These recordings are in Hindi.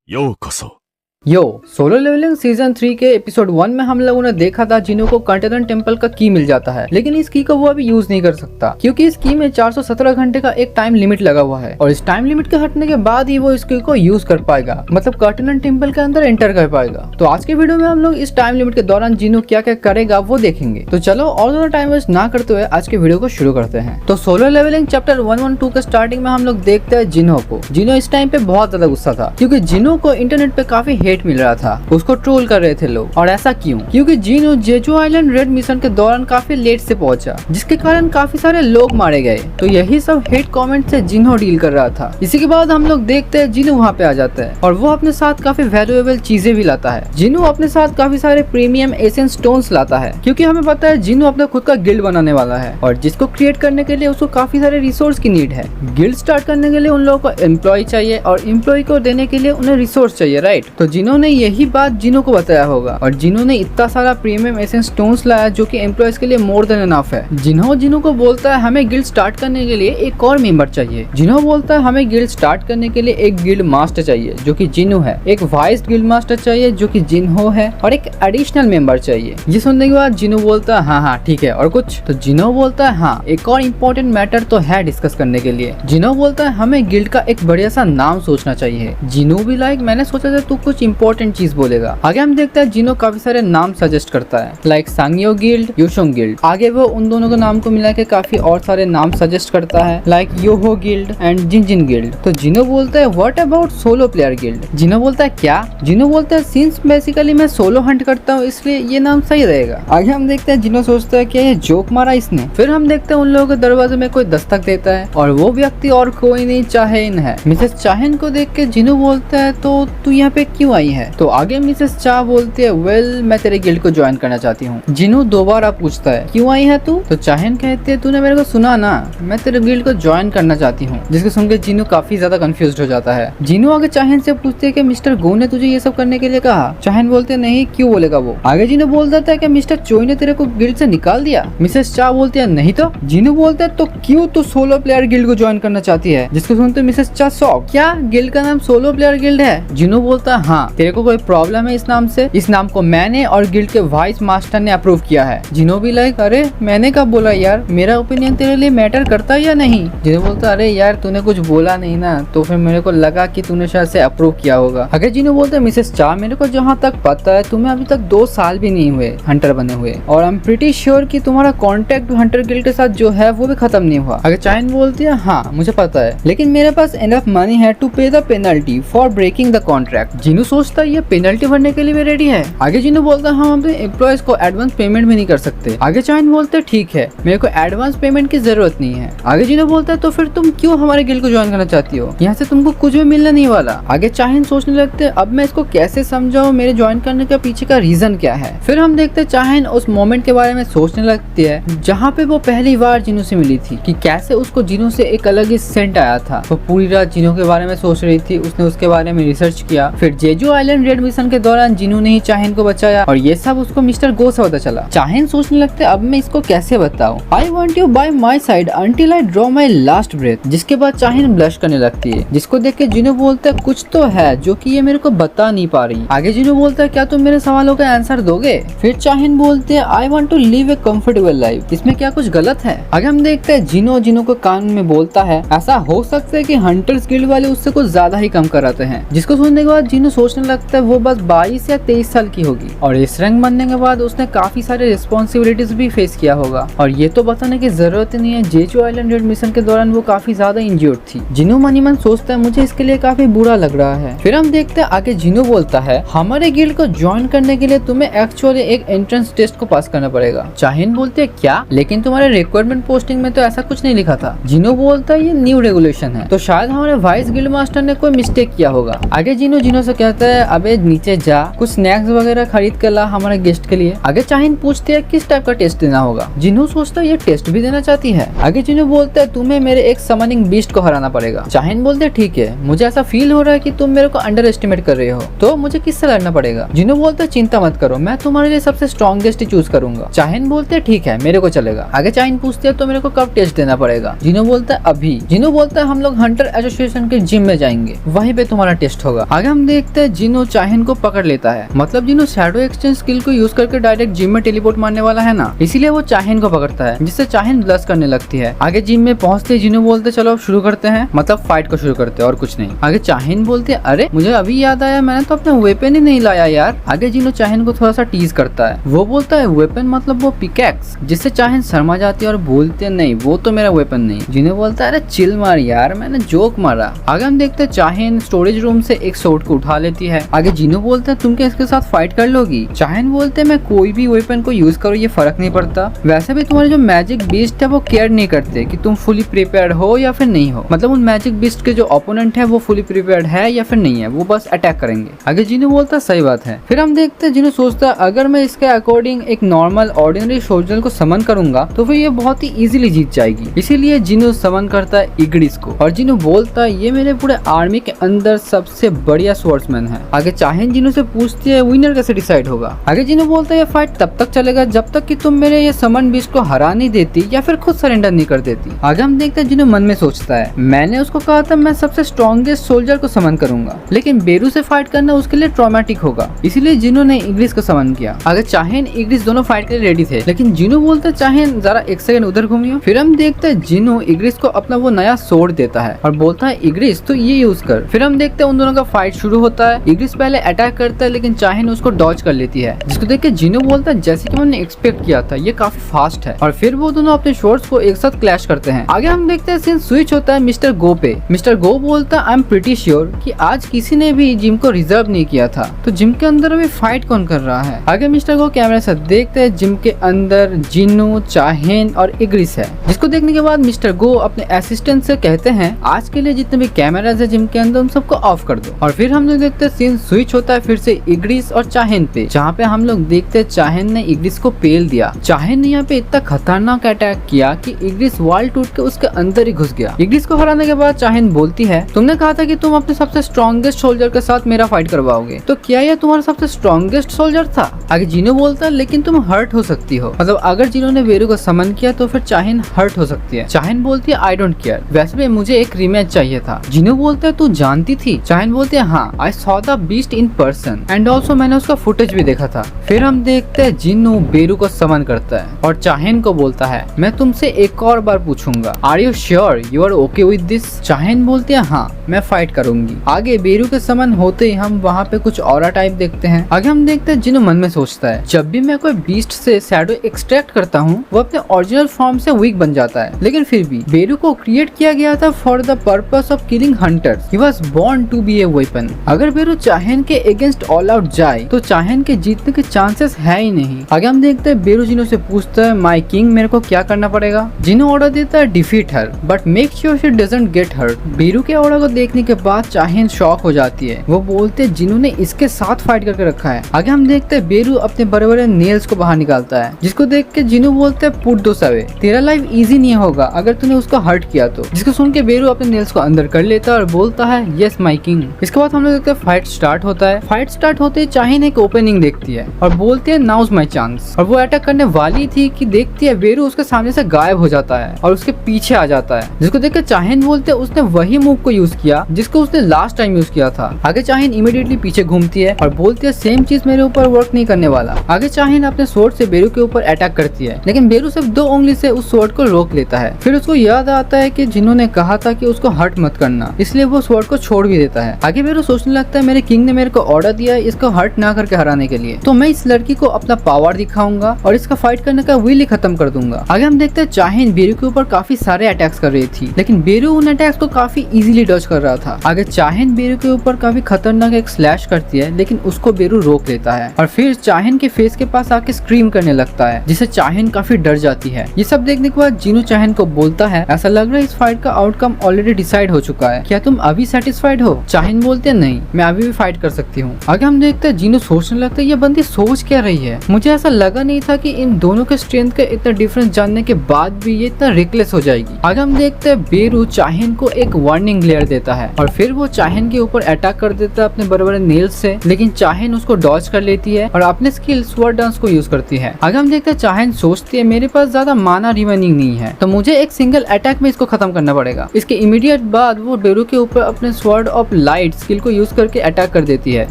ようこそ。यो सोलो लेवलिंग सीजन 3 के एपिसोड 1 में हम लोगों ने देखा था जिनो को कंटेनर टेम्पल का की मिल जाता है, लेकिन इस की को वो अभी यूज नहीं कर सकता क्योंकि इस की में 417 घंटे का एक टाइम लिमिट लगा हुआ है और इस टाइम लिमिट के हटने के बाद ही वो इस की को यूज कर पाएगा, मतलब कंटेनर टेम्पल के अंदर एंटर कर पाएगा। तो आज के वीडियो में हम लोग इस टाइम लिमिट के दौरान जिनो क्या क्या करेगा वो देखेंगे। तो चलो और ज्यादा टाइम वेस्ट ना करते हुए आज के वीडियो को शुरू करते हैं। तो सोलो लेवलिंग चैप्टर 112 के स्टार्टिंग में हम लोग देखते हैं जिनो को। जिनो इस टाइम पे बहुत ज्यादा गुस्सा था क्योंकि जिनो को इंटरनेट पे काफी हेट मिल रहा था, उसको ट्रोल कर रहे थे लोग। और ऐसा क्यों? क्योंकि जिनो जेजू आइलैंड रेड मिशन के दौरान काफी लेट से पहुंचा, जिसके कारण काफी सारे लोग मारे गए। तो यही सब हेट कमेंट से जिनो डील कर रहा था। इसी के बाद हम लोग देखते हैं जिनो वहाँ पे आ जाता है और वो अपने साथ काफी वैल्यूएबल चीजें भी लाता है। जिनो अपने साथ काफी सारे प्रीमियम एशियन स्टोन्स लाता है क्योंकि हमें पता है जिनो अपना खुद का गिल्ड बनाने वाला है और जिसको क्रिएट करने के लिए उसको काफी सारे रिसोर्स की नीड है। गिल्ड स्टार्ट करने के लिए उन लोगों को एम्प्लॉय चाहिए और एम्प्लॉय को देने के लिए उन्हें रिसोर्स चाहिए, राइट? तो जिनो ने यही बात जिनो को बताया होगा और जिनो ने इतना सारा प्रीमियम एशियन स्टोन्स लाया जो कि एम्प्लॉयज के लिए मोर देन इनफ है। जिनो को बोलता है हमें गिल्ड स्टार्ट करने के लिए एक और मेंबर चाहिए। जिनो बोलता है हमें गिल्ड स्टार्ट करने के लिए एक गिल्ड मास्टर चाहिए जो कि जिनो है, एक वाइस गिल्ड मास्टर चाहिए जो कि जिन्हो है और एक एडिशनल मेंबर चाहिए। ये सुनने के बाद जिनो बोलता है हाँ ठीक है, और कुछ? तो जिनो बोलता है हाँ एक और इम्पोर्टेंट मैटर तो है डिस्कस करने के लिए। जिनो बोलता है हमें गिल्ड का एक बढ़िया सा नाम सोचना चाहिए। जिनो भी लाइक मैंने सोचा था तू कुछ इम्पोर्टेंट चीज बोलेगा। आगे हम देखते हैं जिनो काफी सारे नाम सजेस्ट करता है, लाइक सांगियो गिल्ड, यूशोंग गिल्ड। आगे वो उन दोनों के नाम को मिला के काफी और सारे नाम सजेस्ट करता है, like Yoho guild and Jinjin guild. तो जिनो बोलता है what about solo player guild? Jinwoo बोलता है क्या? जिनो बोलता है सिंस बेसिकली मैं सोलो हंट करता हूँ इसलिए ये नाम सही रहेगा। आगे हम देखते हैं जिनो सोचता है क्या ये जोक मारा इसने। फिर हम देखते हैं उन लोगों के दरवाजे में कोई दस्तक देता है और वो व्यक्ति और कोई नहीं चाहेन है। मिसेस चाहेन को देख के जिनो बोलता है तो तू यहाँ पे क्यों आई है? तो आगे मिसेस चा बोलती है वेल मैं तेरे गिल्ड को ज्वाइन करना चाहती हूँ। जिनो दोबारा पूछता है क्यों आई है तू? तो चाहेन कहती है तूने मेरे को सुना ना, मैं तेरे गिल्ड को ज्वाइन करना चाहती हूँ। जिसको सुनकर जिनो काफी ज्यादा कंफ्यूज हो जाता है। जिनो आगे चाहेन से पूछती है कि मिस्टर गो ने तुझे ये सब करने के लिए कहा? चाहेन बोलते नहीं, क्यों बोलेगा वो? आगे जिनो बोल देता है कि मिस्टर चोई ने तेरे को गिल्ड से निकाल दिया? मिसेस चा बोलती है नहीं तो। जिनो बोलता है तो क्यों तू सोलो प्लेयर गिल्ड को ज्वाइन करना चाहती है? जिसको सुनते मिसेस चा शॉक, क्या गिल्ड का नाम सोलो प्लेयर गिल्ड है? जिनो बोलता है हाँ, तेरे को कोई प्रॉब्लम है इस नाम से? इस नाम को मैंने और गिल्ड के वाइस मास्टर ने अप्रूव किया है। जिनो भी लाइक अरे मैंने कब बोला यार, मेरा ओपिनियन तेरे लिए मैटर करता है या नहीं? जिनो बोलता अरे यार तूने कुछ बोला नहीं ना, तो फिर मेरे को लगा कि तूने शायद से अप्रूव किया होगा। अगर जिनो बोलते मिसेस चा मेरे को जहाँ तक पता है तुम्हें अभी तक 2 साल भी नहीं हुए हंटर बने हुए और आई एम प्रीटी श्योर कि तुम्हारा कॉन्टेक्ट हंटर गिल्ड के साथ जो है वो भी खत्म नहीं हुआ। अगर चाइन बोलती है हाँ मुझे पता है, लेकिन मेरे पास एनफ मनी है to pay the penalty for breaking the contract. Jinwoo सोचता है ये पेनल्टी भरने के लिए भी रेडी है। आगे जिनो बोलता है हम अपने एम्प्लॉयज को एडवांस पेमेंट भी नहीं कर सकते। आगे चाइन बोलते ठीक है मेरे को एडवांस पेमेंट की जरूरत नहीं है। आगे जिनो बोलता है तो फिर तुम क्यों हमारे गिल्ड को ज्वाइन करना चाहती हो? यहाँ से तुमको कुछ भी मिलने नहीं वाला। आगे चाइन सोचने लगते अब मैं इसको कैसे समझाऊं, मेरे ज्वाइन करने के पीछे का रीजन क्या है? फिर हम देखते चाइन उस मोमेंट के बारे में सोचने लगती है जहाँ पे वो पहली बार जिनो से मिली थी कि कैसे उसको जिनो से एक अलग ही सेंट आया था। वो पूरी रात जिनो के बारे में सोच रही थी, उसने उसके बारे में रिसर्च किया। फिर जेजू आइलैंड रेड मिशन के दौरान जिनो ने ही चाहेन को बचाया और ये सब उसको मिस्टर गो से पता चला। चाहेन सोचने लगते अब मैं इसको कैसे बताऊं? I want you by my side until I draw my last breath. जिसके बाद चाहेन ब्लश करने लगती है, जिसको देख के जिनो बोलता है कुछ तो है जो कि ये मेरे को बता नहीं पा रही। आगे जिनो बोलता है क्या तुम मेरे सवालों का आंसर दोगे? फिर चाहेन बोलते हैं I want to live a comfortable life. इसमें क्या कुछ गलत है? आगे हम देखते हैं जिनो को कान में बोलता है ऐसा हो सकता है कि हंटर्स गिल्ड वाले उससे कुछ ज्यादा ही कम कराते हैं। जिसको सुनने के बाद जिनो सोचने लगता है वो बस 22 या 23 साल की होगी और इस रैंक बनने के बाद उसने काफी सारे रिस्पॉन्सिबिलिटीज भी फेस किया होगा। और ये तो बताने की जरूरत नहीं है जेजू आइलैंड रेड मिशन के दौरान वो काफी ज्यादा इंज्योर्ड थी। जिनो मनी मन सोचता है मुझे इसके लिए काफी बुरा लग रहा है। फिर हम देखते हैं आगे जिनो बोलता है हमारे गिल्ड को ज्वाइन करने के लिए तुम्हें एक्चुअली एक एंट्रेंस टेस्ट को पास करना पड़ेगा। चाहेन बोलते है क्या, लेकिन तुम्हारे रिक्वायरमेंट पोस्टिंग में तो ऐसा कुछ नहीं लिखा था। जिनो बोलता है ये न्यू रेगुलेशन है तो शायद हमारे वाइस गिल्ड मास्टर ने कोई मिस्टेक किया होगा। आगे जिनो से कहता बोलता है अबे नीचे जा, कुछ स्नैक्स वगैरह खरीद कर ला हमारे गेस्ट के लिए। आगे चाहिन पूछते है किस टाइप का टेस्ट देना होगा। जिन्हों सोचता है ये टेस्ट भी देना चाहती है। आगे जिन्हों बोलता है तुम्हें मेरे एक समनिंग बीस्ट को हराना पड़ेगा। चाहिन बोलते ठीक है, मुझे ऐसा फील हो रहा है कि तुम मेरे को अंडर एस्टिमेट कर रहे हो, तो मुझे किससे लड़ना पड़ेगा। जिन्हों बोलता है चिंता मत करो, मैं तुम्हारे लिए सबसे स्ट्रॉन्गेस्ट ही चूज करूंगा। चाहिन बोलते ठीक है मेरे को चलेगा। आगे चाहिन पूछते है तो मेरे को कब टेस्ट देना पड़ेगा। जिन्हों बोलता है अभी। जिन्हों बोलता है हम लोग हंटर एसोसिएशन के जिम में जाएंगे, वहीं पे तुम्हारा टेस्ट होगा। आगे हम देखते हैं जिन्हों चाहिन को पकड़ लेता है। मतलब जिन्हों शैडो एक्सचेंज स्किल को यूज करके डायरेक्ट जिम में टेलीपोर्ट मारने वाला है ना, इसीलिए वो चाहिन को पकड़ता है, जिससे चाहिन ब्लश करने लगती है। आगे जिम में पहुंचते जिन्हों बोलते चलो अब शुरू करते हैं, मतलब फाइट को शुरू करते हैं और कुछ नहीं। आगे चाहिन बोलते अरे मुझे अभी याद आया मैंने तो अपना वेपन ही नहीं लाया यार। आगे जिन्हों चाहिन को थोड़ा सा टीज करता है। वो बोलता है वेपन मतलब वो पिकैक्स, जिससे चाहिन शर्मा जाती है और बोलते नहीं वो तो मेरा वेपन नहीं। जिन्हों बोलता है अरे चिल मार यार, मैंने जोक मारा। आगे हम देखते हैं चाहिन स्टोरेज रूम से एक सोर्ड को उठा लेती है। आगे जिन्हों बोलते हैं तुम क्या इसके साथ फाइट कर लोगी। चाहिन बोलते हैं मैं कोई भी वेपन को यूज करो ये फर्क नहीं पड़ता, वैसे भी तुम्हारे जो मैजिक बीस्ट है वो केयर नहीं करते कि तुम फुली प्रिपेयर्ड हो या फिर नहीं हो। मतलब उन मैजिक बीस्ट के जो ओपोनेंट है वो फुली प्रिपेयर्ड है या फिर नहीं है, वो बस अटैक करेंगे। आगे जिन्हों बोलता है सही बात है। फिर हम देखते हैं जिन्हों सोचता है अगर मैं इसके अकॉर्डिंग एक नॉर्मल ऑर्डिनरी सोल्जर को समन करूंगा तो फिर ये बहुत ही इजीली जीत जाएगी। इसीलिए जिन्हों समन करता है इग्रिस को, और जिन्हों बोलता है ये मेरे पूरे आर्मी के अंदर सबसे बढ़िया स्वॉर्ड्समैन है। आगे चाहिन जिन्हों से पूछती है विनर कैसे डिसाइड होगा। आगे जिन्हों बोलता है ये फाइट तब तक चलेगा जब तक कि तुम मेरे ये समन बीस्ट को हरा नहीं देती या फिर खुद सरेंडर नहीं कर देती। आगे हम देखते हैं जिन्हों मन में सोचता है मैंने उसको कहा था मैं सबसे स्ट्रॉन्गेस्ट सोल्जर को समन करूंगा, लेकिन बेरू से फाइट करना उसके लिए ट्रॉमेटिक होगा, इसीलिए जिन्हों ने इग्रिस को समन किया। आगे चाहिन इग्रिस दोनों फाइट के लिए रेडी थे, लेकिन जिन्हों बोलते चाहिन जरा एक सेकंड उधर घूमियो। फिर हम देखते हैं जिन्हों इग्रिस को अपना वो नया सोर्ड देता है और बोलता है इग्रिस तो ये यूज कर। फिर हम देखते हैं उन दोनों का फाइट शुरू होता है। इग्रिस पहले अटैक करता है लेकिन चाहिन उसको डॉज कर लेती है, जिसको देख के जिन्हों बोलता है जैसे कि मैंने एक्सपेक्ट किया था ये काफी फास्ट है। और फिर वो दोनों अपने शॉट्स को एक साथ क्लैश करते हैं। आगे हम देखते हैं सीन स्विच होता है मिस्टर गो पे। मिस्टर गो बोलता है आई एम प्रीटी श्योर कि आज किसी ने भी जिम को रिजर्व नहीं किया था, तो जिम के अंदर अभी फाइट कौन कर रहा है। आगे मिस्टर गो कैमरे से देखते हैं जिम के अंदर जिन्हों चाहिन और इग्रिस है, जिसको देखने के बाद मिस्टर गो अपने असिस्टेंट से कहते हैं आज के लिए जितने भी कैमराज है जिम के अंदर उन सबको ऑफ कर दो। और फिर हम लोग देखते हैं सीन स्विच होता है फिर से इग्रिस और चाहिन पे, जहाँ पे हम लोग देखते हैं चाहिन ने इग्रिस को पेल दिया। चाहिन ने यहाँ पे इतना खतरनाक अटैक किया कि इग्रिस वाल टूट के उसके अंदर ही घुस गया। इग्रिस को हराने के बाद चाहिन बोलती है तुमने कहा था कि तुम अपने सबसे स्ट्रॉन्गेस्ट सोल्जर के साथ मेरा फाइट करवाओगे, तो क्या यह तुम्हारा सबसे स्ट्रॉन्गेस्ट सोल्जर था। आगे जिन्हों बोलता है लेकिन तुम हर्ट हो सकती हो, मतलब अगर जिन्होंने बेरू को समन किया तो फिर चाहिन हर्ट हो सकती है। चाहिन बोलती है आई डोंट केयर, वैसे भी मुझे एक रीमैच चाहिए था। जिन्हों बोलते है तू जानती थी। चाहिन बोलते है हाँ I saw the beast in person and also मैंने उसका फुटेज भी देखा था। फिर हम देखते हैं जिन्हों बेरू को समन करता है और चाहिन को बोलता है मैं तुमसे एक और बार पूछूंगा are you sure you are okay with this. Cha Haein बोलते हैं हाँ मैं फाइट करूंगी। आगे बेरू के समन होते ही हम वहाँ पे कुछ और टाइप देखते हैं। आगे हम देखते हैं जिन्हों मन में सोचता है जब भी मैं कोई बीस्ट से शैडो एक्सट्रैक्ट करता हूँ वो अपने ओरिजिनल फॉर्म से वीक बन जाता है, लेकिन फिर भी बेरू को क्रिएट किया गया था for the purpose of killing hunters. He was born to be a weapon. अगर बेरू चाहिन के अगेंस्ट ऑल आउट जाए तो चाहिन के जीतने के चांसेस है ही नहीं। आगे हम देखते हैं बेरू जिन्हों से पूछता है माय किंग मेरे को क्या करना पड़ेगा। जिन्हों ऑर्डर देता है defeat her but make sure she doesn't get hurt. Beru के ऑर्डर को देखने के बाद चाहिन शॉक हो जाती है। वो बोलते हैं जिन्होंने इसके साथ फाइट करके रखा है। आगे हम देखते हैं बेरू अपने बड़े बड़े नेल्स को बाहर निकालता है, जिसको देख के जिन्हों बोलते हैं पुट दोस अवे, तेरा लाइफ इजी नहीं होगा अगर तूने उसको हर्ट किया तो। जिसको सुन के बेरू अपने नेल्स को अंदर कर लेता है और बोलता है यस माय किंग। इसके बाद हम लोग देखते हैं फाइट स्टार्ट होता है। फाइट स्टार्ट होते ही चाहिन एक ओपनिंग देखती है और बोलते हैं नाउज माय चांस, और वो अटैक करने वाली थी कि देखती है बेरू उसके सामने से गायब हो जाता है और उसके पीछे आ जाता है, जिसको देख के चाहिन बोलते हैं उसने वही मूव को यूज किया जिसको उसने लास्ट टाइम यूज किया था। आगे चाहिन इमीडिएटली पीछे घूमती है और बोलती है सेम चीज मेरे ऊपर वर्क नहीं करने वाला। आगे चाहिन अपने स्वॉर्ड से बेरू के ऊपर अटैक करती है, लेकिन बेरू सिर्फ 2 उंगली से उस स्वॉर्ड को रोक लेता है। फिर उसको याद आता है कि जिन्होंने कहा था कि उसको हर्ट मत करना, इसलिए वो स्वॉर्ड को छोड़ भी देता है। आगे बेरू सोचने लगता है मेरे किंग ने मेरे को ऑर्डर दिया है इसको हर्ट ना करके हराने के लिए, तो मैं इस लड़की को अपना पावर दिखाऊंगा और इसका फाइट करने का विल ही खत्म कर दूंगा। आगे हम देखते हैं चाहिन बेरू के ऊपर काफी सारे अटैक्स कर रही थी, लेकिन बेरू उन अटैक्स को काफी इजीली डॉज कर रहा था। आगे चाहिन बेरू के ऊपर काफी खतरनाक एक स्लैश करती है, लेकिन उसको बेरू रोक लेता है और फिर चाहिन के फेस के पास आके स्क्रीम करने लगता है, जिससे चाहिन काफी डर जाती है। ये सब देखने के बाद जिन्हों चाहिन को बोलता है ऐसा लग रहा है इस फाइट का आउटकम ऑलरेडी डिसाइड हो चुका है, क्या तुम अभी सेटिस्फाइड हो। चाहिन बोलते हैं नहीं मैं अभी भी फाइट कर सकती हूँ। आगे हम देखते हैं जिनो सोचने लगता है ये बंदी सोच क्या रही है। मुझे ऐसा लगा नहीं था कि इन दोनों के स्ट्रेंथ का इतना डिफरेंस जानने के बाद भी ये इतना रिकलेस हो जाएगी। आगे हम देखते हैं बेरू चाहिन को एक वार्निंग ग्लेयर देता है और फिर वो चाहिन के ऊपर अटैक कर देता है अपने बड़े बड़े नेल्स से, लेकिन चाहिन उसको डॉज कर लेती है और अपने स्किल स्वर्ड डांस को यूज करती है। आगे हम देखते हैं चाहिन सोचती है मेरे पास ज्यादा माना रिमेनिंग नहीं है, तो मुझे एक सिंगल अटैक में इसको खत्म करना पड़ेगा। इसके इमीडिएट बाद वो बेरू के ऊपर अपने स्वर्ड ऑफ लाइट स्किल को यूज करके अटैक कर देती है।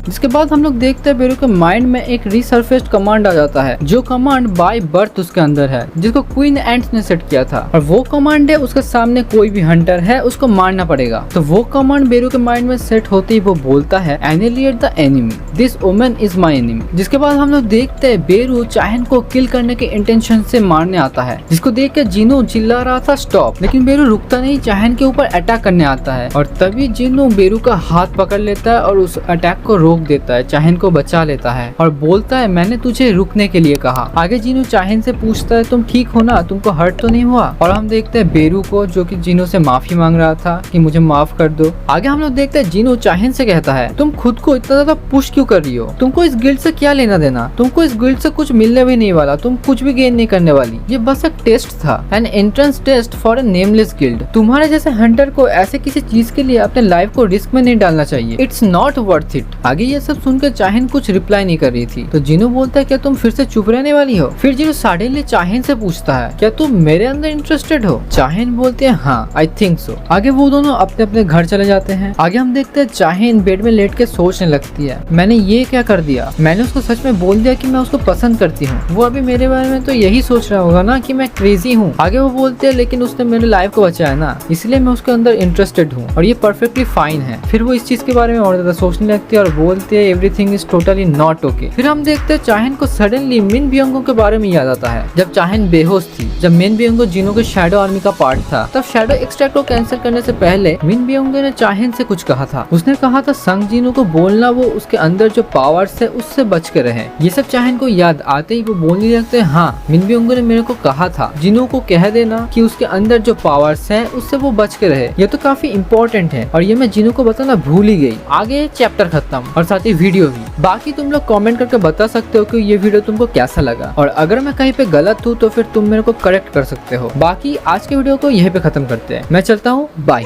जिसके बाद हम लोग देखते हैं बेरू के माइंड में एक रिसर्फेस्ड कमांड आ जाता है, जो कमांड बाय बर्थ उसके अंदर है, जिसको क्वीन एंट्स ने सेट किया था। और वो कमांड है उसके सामने कोई भी हंटर है उसको मारना पड़ेगा। तो वो कमांड बेरू के माइंड में सेट होते ही वो बोलता है annihilate the enemy, this woman is my enemy. जिसके बाद हम लोग देखते हैं बेरू चाहिन को किल करने के इंटेंशन से मारने आता है, जिसको देख के जिनो चिल्ला रहा था स्टॉप, लेकिन बेरू रुकता नहीं, चाहिन के ऊपर अटैक करने आता है और तभी जिनो बेरू का हाथ पकड़ लेता है और उस अटैक को रोक देता है, चाहिन को बचा लेता है और बोलता है मैंने तुझे रुकने के लिए कहा। आगे जिनो चाहिन से पूछता है तुम ठीक हो ना, तुमको हर्ट तो नहीं हुआ। और हम देखते हैं बेरू को जो कि जिनो से माफी मांग रहा था कि मुझे माफ कर दो। आगे हम लोग देखते हैं जिनो चाहिन से कहता है तुम खुद को इतना ज्यादा पुश क्यों कर रही हो, तुमको इस गिल्ड से क्या लेना देना, तुमको इस गिल्ड से कुछ मिलने भी नहीं वाला, तुम कुछ भी गेन नहीं करने वाली, ये बस एक टेस्ट था, an entrance test for a nameless guild. तुम्हारे जैसे हंटर को ऐसे किसी चीज के लिए अपने लाइफ को रिस्क में नहीं डालना चाहिए, इट्स नॉट वर्थ इट। आगे ये सब सुनकर चाहिन कुछ रिप्लाई नहीं कर रही थी, तो जिनो बोलता है क्या तुम फिर से चुप रहने वाली हो। फिर जिनो सडनली चाहिन से पूछता है क्या तुम मेरे अंदर इंटरेस्टेड हो। चाहिन बोलते हैं हाँ आई थिंक सो। आगे वो दोनों अपने अपने घर चले जाते हैं। आगे हम देखते हैं चाहिन बेड में लेट के सोचने लगती है मैंने ये क्या कर दिया, मैंने उसको सच में बोल दिया कि मैं उसको पसंद करती हूँ, वो अभी मेरे बारे में तो यही सोच रहा होगा ना कि मैं क्रेजी हूँ। आगे वो बोलते हैं लेकिन उसने मेरे लाइफ को बचाया ना, इसलिए मैं उसके अंदर इंटरेस्टेड हूँ और ये परफेक्टली फाइन है। फिर वो इस चीज के बारे में और ज्यादा सोचने लगती है और बोलते हैं everything is totally not okay. फिर हम देखते हैं चाहिन को सडनली मिन बियोंगो के बारे में याद आता है। जब चाहिन बेहोश थी, जब मिन बियोंगो जिनो के शैडो आर्मी का पार्ट था, तब शैडो एक्सट्रैक्ट को कैंसिल करने से पहले मिन बियोंगो ने चाहिन से कुछ कहा था। उसने कहा था संग जिनो को बोलना वो उसके अंदर जो पावर्स है उससे बच के रहे। ये सब चाहिन को याद आते ही वो बोलने लगते हैं हाँ मिन बियोंगो ने मेरे को कहा था जिनो को कह देना कि उसके अंदर जो पावर्स है उससे वो बच के रहे, ये तो काफी इंपॉर्टेंट है और ये मैं जिनो को बताना भूल ही गई। आगे चैप्टर खत्म और साथ ही वीडियो भी। बाकी तुम लोग कमेंट करके बता सकते हो कि ये वीडियो तुमको कैसा लगा और अगर मैं कहीं पे गलत हूँ तो फिर तुम मेरे को करेक्ट कर सकते हो। बाकी आज के वीडियो को यहीं पे खत्म करते हैं, मैं चलता हूँ, बाय।